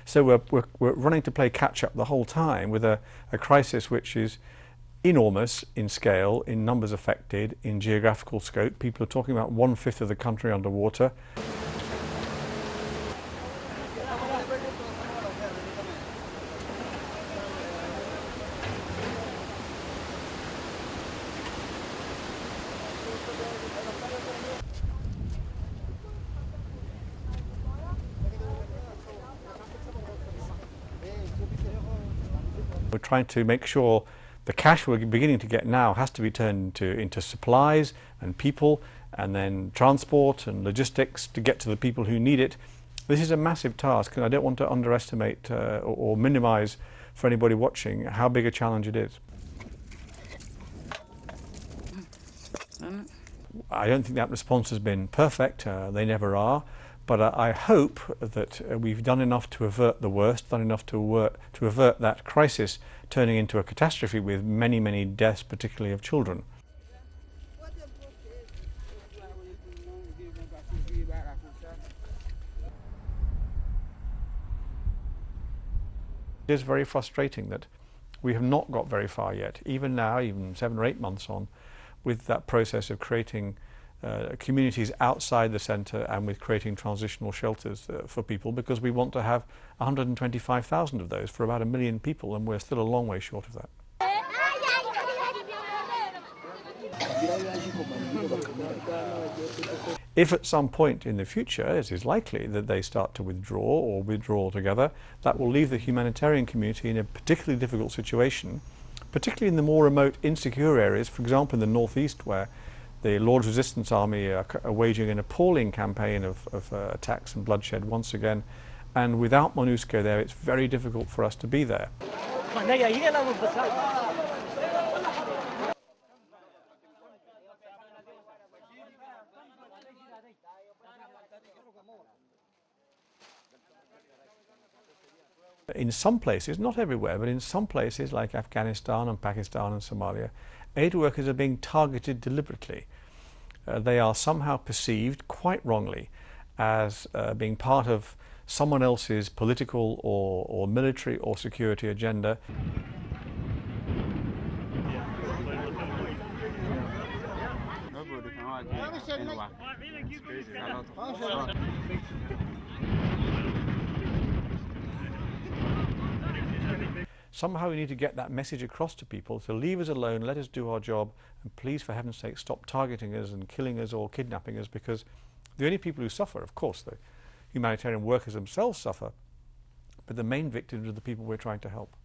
So we're running to play catch-up the whole time with a crisis which is enormous in scale, in numbers affected, in geographical scope. People are talking about 1/5 of the country underwater. We're trying to make sure the cash we're beginning to get now has to be turned into supplies and people, and then transport and logistics to get to the people who need it. This is a massive task, and I don't want to underestimate or minimize for anybody watching how big a challenge it is. I don't think that response has been perfect, they never are, but I hope that we've done enough to avert the worst, done enough to avert that crisis turning into a catastrophe with many, many deaths, particularly of children. It is very frustrating that we have not got very far yet, even now, even 7 or 8 months on, with that process of creating communities outside the centre and with creating transitional shelters for people, because we want to have 125,000 of those for about 1 million people, and we're still a long way short of that. If at some point in the future it is likely that they start to withdraw or withdraw altogether, that will leave the humanitarian community in a particularly difficult situation, particularly in the more remote, insecure areas, for example in the northeast, where the Lord's Resistance Army are waging an appalling campaign of attacks and bloodshed once again, and without MONUSCO there it's very difficult for us to be there. In some places, not everywhere, but in some places like Afghanistan and Pakistan and Somalia, aid workers are being targeted deliberately. They are somehow perceived, quite wrongly, as being part of someone else's political or military or security agenda. Somehow we need to get that message across to people to leave us alone, let us do our job, and please, for heaven's sake, stop targeting us and killing us or kidnapping us, because the only people who suffer, of course, the humanitarian workers themselves suffer, but the main victims are the people we're trying to help.